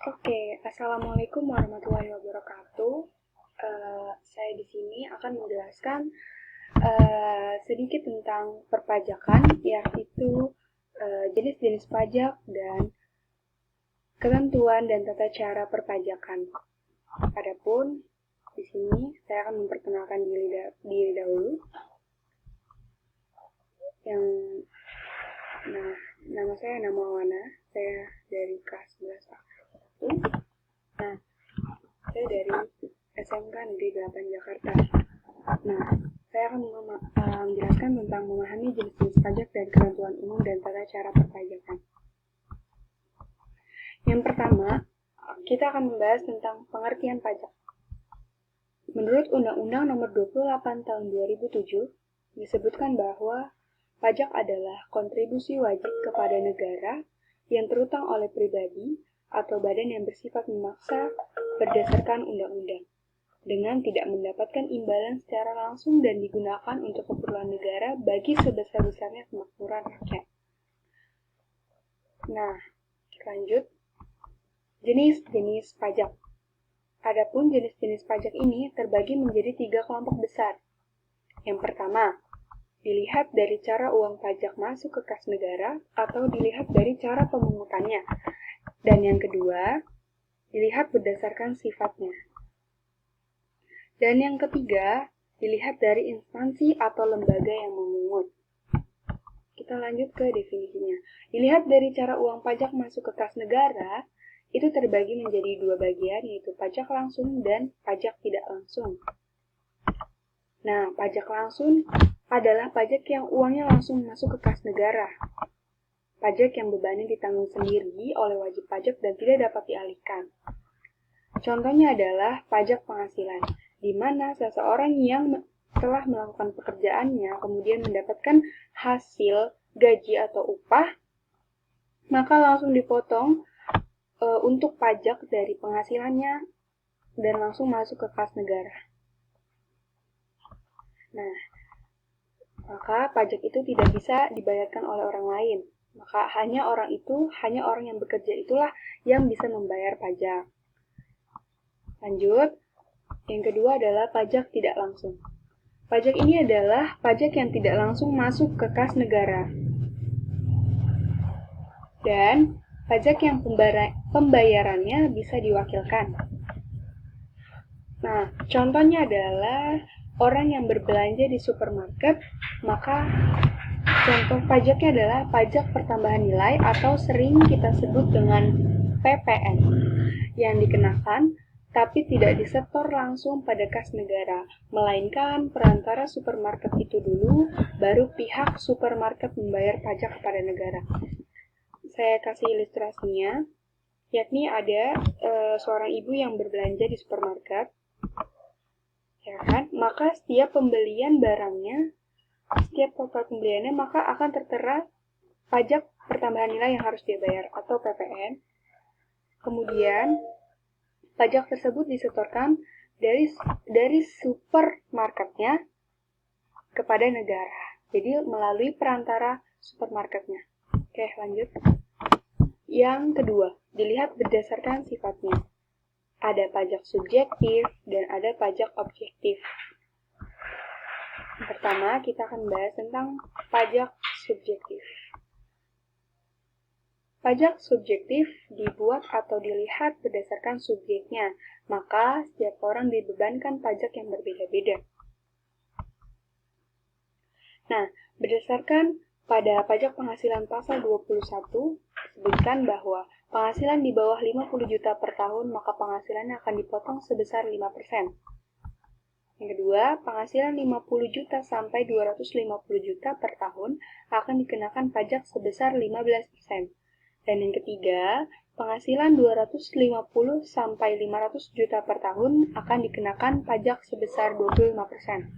Assalamualaikum warahmatullahi wabarakatuh. Saya di sini akan menjelaskan sedikit tentang perpajakan, yaitu jenis-jenis pajak dan ketentuan dan tata cara perpajakan. Adapun di sini saya akan memperkenalkan diri dahulu. Nama saya Wana, saya dari kelas 11A. Nah, saya dari SMK Negeri 8 Jakarta. Nah, saya akan menjelaskan tentang memahami jenis-jenis pajak dan ketentuan umum dan tata cara perpajakan. Yang pertama, kita akan membahas tentang pengertian pajak. Menurut Undang-Undang Nomor 28 Tahun 2007, disebutkan bahwa pajak adalah kontribusi wajib kepada negara yang terutang oleh pribadi atau badan yang bersifat memaksa berdasarkan undang-undang, dengan tidak mendapatkan imbalan secara langsung dan digunakan untuk keperluan negara bagi sebesar-besarnya kemakmuran rakyat. Nah, lanjut. Jenis-jenis pajak. Adapun jenis-jenis pajak ini terbagi menjadi 3 kelompok besar. Yang pertama, dilihat dari cara uang pajak masuk ke kas negara atau dilihat dari cara pemungutannya. Dan yang kedua, dilihat berdasarkan sifatnya. Dan yang ketiga, dilihat dari instansi atau lembaga yang memungut. Kita lanjut ke definisinya. Dilihat dari cara uang pajak masuk ke kas negara, itu terbagi menjadi 2 bagian, yaitu pajak langsung dan pajak tidak langsung. Nah, pajak langsung adalah pajak yang uangnya langsung masuk ke kas negara. Pajak yang bebannya ditanggung sendiri oleh wajib pajak dan tidak dapat dialihkan. Contohnya adalah pajak penghasilan, di mana seseorang yang telah melakukan pekerjaannya kemudian mendapatkan hasil gaji atau upah, maka langsung dipotong untuk pajak dari penghasilannya dan langsung masuk ke kas negara. Nah, maka pajak itu tidak bisa dibayarkan oleh orang lain. Maka hanya orang yang bekerja itulah yang bisa membayar pajak. Lanjut, yang kedua adalah pajak tidak langsung. Pajak ini adalah pajak yang tidak langsung masuk ke kas negara. Dan pajak yang pembayarannya bisa diwakilkan. Nah, contohnya adalah orang yang berbelanja di supermarket, maka contoh pajaknya adalah pajak pertambahan nilai atau sering kita sebut dengan PPN yang dikenakan tapi tidak disetor langsung pada kas negara, melainkan perantara supermarket itu dulu, baru pihak supermarket membayar pajak kepada negara. Saya kasih ilustrasinya, yakni ada seorang ibu yang berbelanja di supermarket, ya kan? Maka setiap pembelian barangnya, setiap total pembeliannya, maka akan tertera pajak pertambahan nilai yang harus dia bayar atau PPN. Kemudian pajak tersebut disetorkan dari supermarketnya kepada negara. Jadi melalui perantara supermarketnya. Oke, lanjut. Yang kedua, dilihat berdasarkan sifatnya. Ada pajak subjektif dan ada pajak objektif. Pertama, kita akan bahas tentang pajak subjektif. Pajak subjektif dibuat atau dilihat berdasarkan subjeknya, maka setiap orang dibebankan pajak yang berbeda-beda. Nah, berdasarkan pada pajak penghasilan pasal 21, disebutkan bahwa penghasilan di bawah 50 juta per tahun, maka penghasilannya akan dipotong sebesar 5%. Yang kedua, penghasilan 50 juta sampai 250 juta per tahun akan dikenakan pajak sebesar 15%. Dan yang ketiga, penghasilan 250 sampai 500 juta per tahun akan dikenakan pajak sebesar 25%.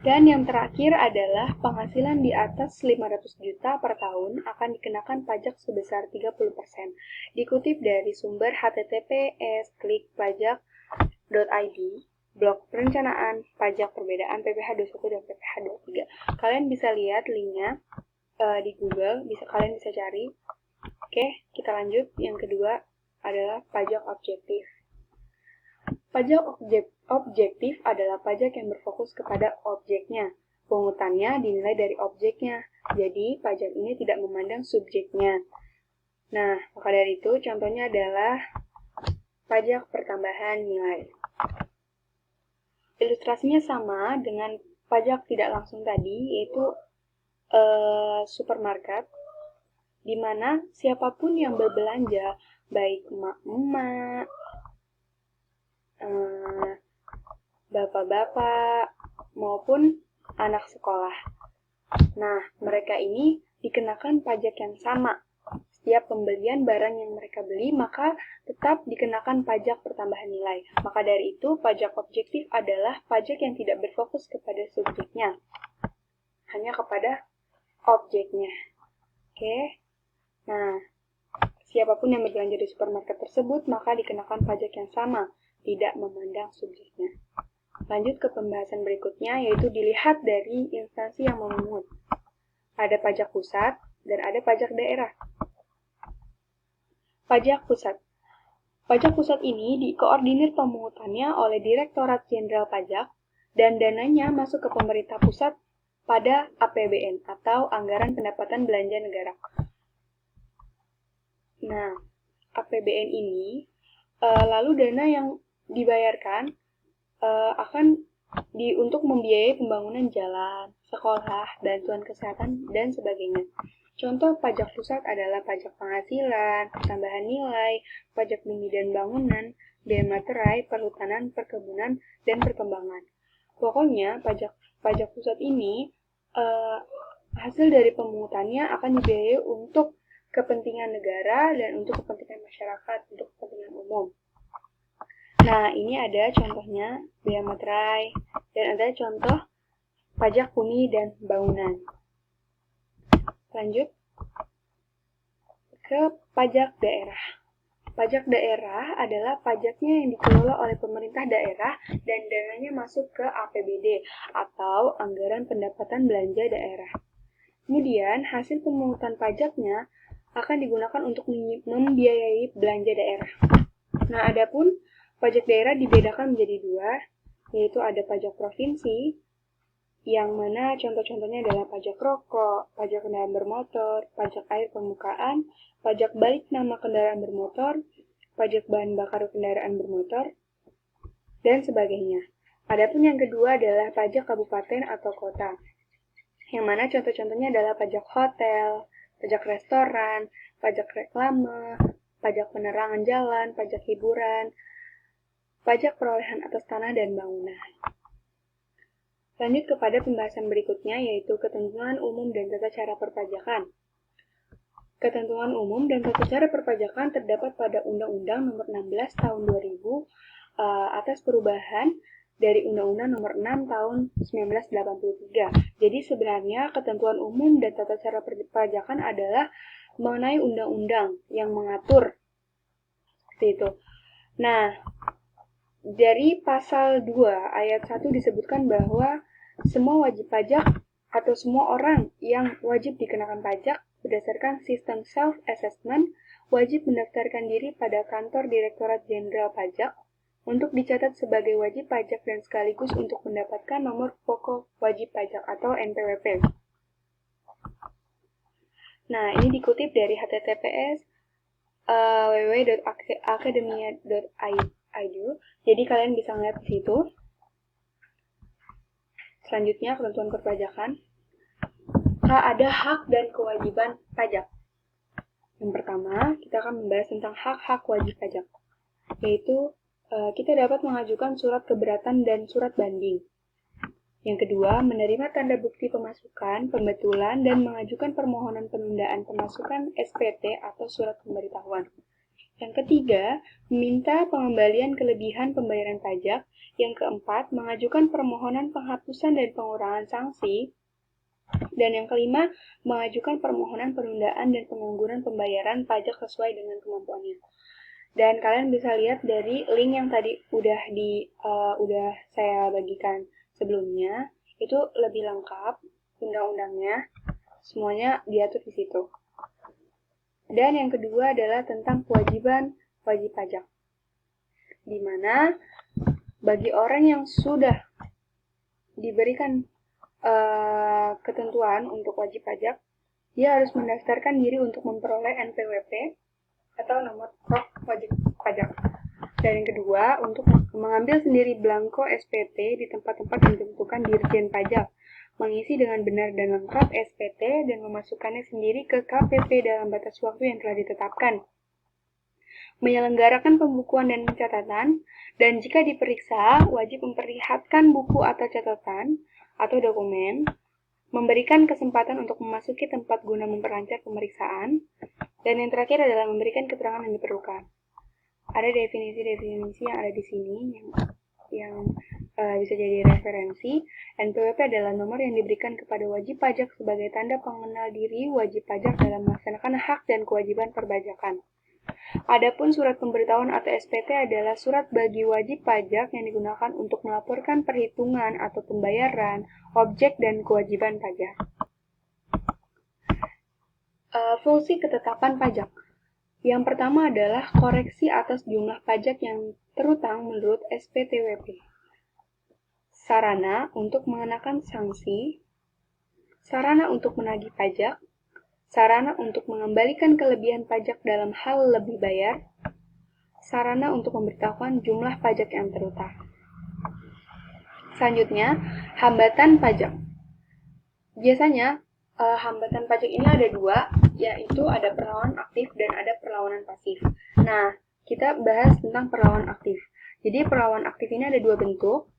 Dan yang terakhir adalah penghasilan di atas 500 juta per tahun akan dikenakan pajak sebesar 30%. Dikutip dari sumber https://klikpajak.id, blog perencanaan pajak perbedaan PPh 21 dan PPh 23. Kalian bisa lihat linknya di Google, kalian bisa cari. Oke, Oke, kita lanjut. Yang kedua adalah pajak objektif. Pajak objektif adalah pajak yang berfokus kepada objeknya. Pungutannya dinilai dari objeknya, jadi pajak ini tidak memandang subjeknya. Nah, maka dari itu contohnya adalah pajak pertambahan nilai. Ilustrasinya sama dengan pajak tidak langsung tadi, yaitu supermarket, di mana siapapun yang berbelanja, baik emak-emak, bapak-bapak, maupun anak sekolah. Nah, mereka ini dikenakan pajak yang sama. Setiap pembelian barang yang mereka beli, maka tetap dikenakan pajak pertambahan nilai. Maka dari itu, pajak objektif adalah pajak yang tidak berfokus kepada subjeknya, hanya kepada objeknya. Oke. Nah, siapapun yang berbelanja di supermarket tersebut, maka dikenakan pajak yang sama, tidak memandang subjeknya. Lanjut ke pembahasan berikutnya, yaitu dilihat dari instansi yang memungut. Ada pajak pusat dan ada pajak daerah. Pajak pusat. Pajak pusat ini dikoordinir pemungutannya oleh Direktorat Jenderal Pajak dan dananya masuk ke pemerintah pusat pada APBN atau Anggaran Pendapatan Belanja Negara. Nah, APBN ini lalu dana yang dibayarkan akan untuk membiayai pembangunan jalan, sekolah, bantuan kesehatan, dan sebagainya. Contoh pajak pusat adalah pajak penghasilan, pertambahan nilai, pajak bumi dan bangunan, bea materai, perhutanan, perkebunan, dan perkembangan. Pokoknya pajak pusat ini hasil dari pemungutannya akan dibiayai untuk kepentingan negara dan untuk kepentingan masyarakat, untuk kepentingan umum. Nah, ini ada contohnya bea materai dan ada contoh pajak bumi dan bangunan. Lanjut ke pajak daerah. Pajak daerah adalah pajaknya yang dikelola oleh pemerintah daerah dan dananya masuk ke APBD atau Anggaran Pendapatan Belanja Daerah. Kemudian, hasil pemungutan pajaknya akan digunakan untuk membiayai belanja daerah. Nah, adapun pajak daerah dibedakan menjadi dua, yaitu ada pajak provinsi, yang mana contoh-contohnya adalah pajak rokok, pajak kendaraan bermotor, pajak air permukaan, pajak balik nama kendaraan bermotor, pajak bahan bakar kendaraan bermotor, dan sebagainya. Adapun yang kedua adalah pajak kabupaten atau kota, yang mana contoh-contohnya adalah pajak hotel, pajak restoran, pajak reklame, pajak penerangan jalan, pajak hiburan, pajak perolehan atas tanah dan bangunan. Lanjut kepada pembahasan berikutnya, yaitu ketentuan umum dan tata cara perpajakan. Ketentuan umum dan tata cara perpajakan terdapat pada Undang-Undang Nomor 16 Tahun 2000 atas perubahan dari Undang-Undang Nomor 6 Tahun 1983. Jadi sebenarnya ketentuan umum dan tata cara perpajakan adalah mengenai undang-undang yang mengatur seperti itu. Nah, dari pasal 2 ayat 1 disebutkan bahwa semua wajib pajak atau semua orang yang wajib dikenakan pajak berdasarkan sistem self-assessment wajib mendaftarkan diri pada kantor Direktorat Jenderal Pajak untuk dicatat sebagai wajib pajak dan sekaligus untuk mendapatkan nomor pokok wajib pajak atau NPWP. Nah, ini dikutip dari https www.academia.edu. Jadi kalian bisa ngeliat di situ. Selanjutnya, ketentuan perpajakan. Ada hak dan kewajiban pajak. Yang pertama, kita akan membahas tentang hak-hak wajib pajak, yaitu kita dapat mengajukan surat keberatan dan surat banding. Yang kedua, menerima tanda bukti pemasukan, pembetulan, dan mengajukan permohonan penundaan pemasukan SPT atau surat pemberitahuan. Yang ketiga, meminta pengembalian kelebihan pembayaran pajak. Yang keempat, mengajukan permohonan penghapusan dan pengurangan sanksi. Dan yang kelima, mengajukan permohonan penundaan dan pengangguran pembayaran pajak sesuai dengan kemampuannya. Dan kalian bisa lihat dari link yang tadi udah saya bagikan sebelumnya, itu lebih lengkap undang-undangnya, semuanya diatur di situ. Dan yang kedua adalah tentang kewajiban wajib pajak, di mana bagi orang yang sudah diberikan ketentuan untuk wajib pajak, dia harus mendaftarkan diri untuk memperoleh NPWP atau nomor prok wajib pajak. Dan yang kedua, untuk mengambil sendiri blanko SPT di tempat-tempat yang ditentukan Dirjen Pajak, mengisi dengan benar dan lengkap SPT dan memasukkannya sendiri ke KPP dalam batas waktu yang telah ditetapkan. Menyelenggarakan pembukuan dan pencatatan, dan jika diperiksa, wajib memperlihatkan buku atau catatan atau dokumen, memberikan kesempatan untuk memasuki tempat guna memperlancar pemeriksaan, dan yang terakhir adalah memberikan keterangan yang diperlukan. Ada definisi-definisi yang ada di sini yang bisa jadi referensi. NPWP adalah nomor yang diberikan kepada wajib pajak sebagai tanda pengenal diri wajib pajak dalam melaksanakan hak dan kewajiban perpajakan. Adapun surat pemberitahuan atau SPT adalah surat bagi wajib pajak yang digunakan untuk melaporkan perhitungan atau pembayaran, objek dan kewajiban pajak. Fungsi ketetapan pajak. Yang pertama adalah koreksi atas jumlah pajak yang terutang menurut SPTWP. Sarana untuk mengenakan sanksi, sarana untuk menagih pajak, sarana untuk mengembalikan kelebihan pajak dalam hal lebih bayar, sarana untuk memberitahukan jumlah pajak yang terutang. Selanjutnya, hambatan pajak. Biasanya, hambatan pajak ini ada dua, yaitu ada perlawanan aktif dan ada perlawanan pasif. Nah, kita bahas tentang perlawanan aktif. Jadi, perlawanan aktif ini ada dua bentuk.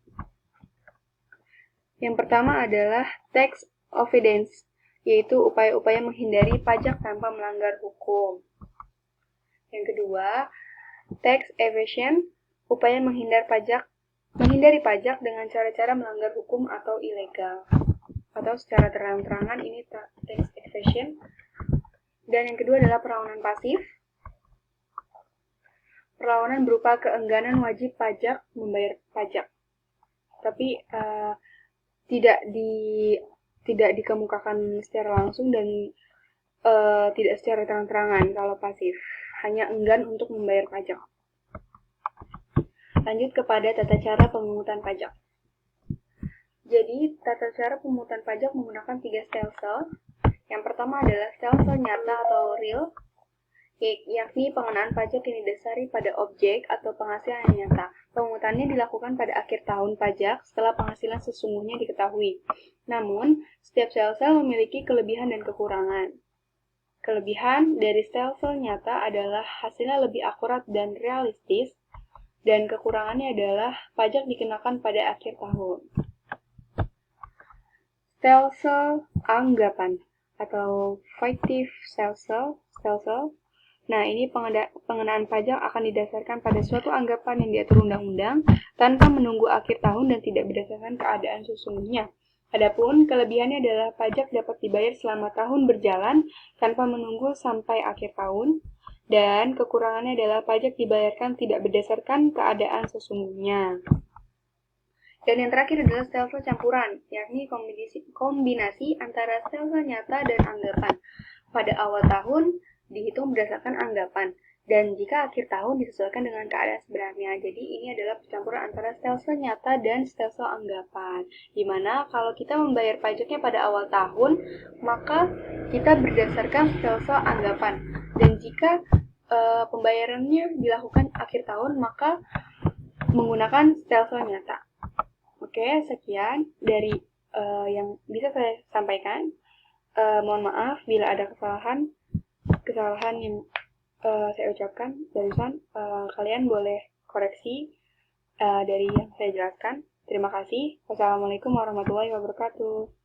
Yang pertama adalah tax avoidance, yaitu upaya-upaya menghindari pajak tanpa melanggar hukum. Yang kedua, tax evasion, upaya menghindari pajak dengan cara-cara melanggar hukum atau ilegal. Atau secara terang-terangan ini tax evasion. Dan yang kedua adalah perlawanan pasif. Perlawanan berupa keengganan wajib pajak membayar pajak. Tapi tidak dikemukakan secara langsung dan tidak secara terang-terangan kalau pasif. Hanya enggan untuk membayar pajak. Lanjut kepada tata cara pemungutan pajak. Jadi, tata cara pemungutan pajak menggunakan 3 stelsel. Yang pertama adalah stelsel nyata atau real, yakni pengenaan pajak yang didasari pada objek atau penghasilan yang nyata. Pemungutannya dilakukan pada akhir tahun pajak setelah penghasilan sesungguhnya diketahui. Namun, setiap stelsel memiliki kelebihan dan kekurangan. Kelebihan dari stelsel nyata adalah hasilnya lebih akurat dan realistis, dan kekurangannya adalah pajak dikenakan pada akhir tahun. Stelsel anggapan atau fictive stelsel. Nah, ini pengenaan pajak akan didasarkan pada suatu anggapan yang diatur undang-undang tanpa menunggu akhir tahun dan tidak berdasarkan keadaan sesungguhnya. Adapun kelebihannya adalah pajak dapat dibayar selama tahun berjalan tanpa menunggu sampai akhir tahun, dan kekurangannya adalah pajak dibayarkan tidak berdasarkan keadaan sesungguhnya. Dan yang terakhir adalah stelsel campuran, yakni kombinasi antara stelsel nyata dan anggapan. Pada awal tahun dihitung berdasarkan anggapan, dan jika akhir tahun disesuaikan dengan keadaan sebenarnya. Jadi ini adalah percampuran antara stelsel nyata dan stelsel anggapan. Dimana kalau kita membayar pajaknya pada awal tahun, maka kita berdasarkan stelsel anggapan. Dan jika pembayarannya dilakukan akhir tahun, maka menggunakan stelsel nyata. Oke, sekian dari yang bisa saya sampaikan. Mohon maaf bila ada kesalahan yang saya ucapkan barusan. Kalian boleh koreksi dari yang saya jelaskan. Terima kasih. Wassalamualaikum warahmatullahi wabarakatuh.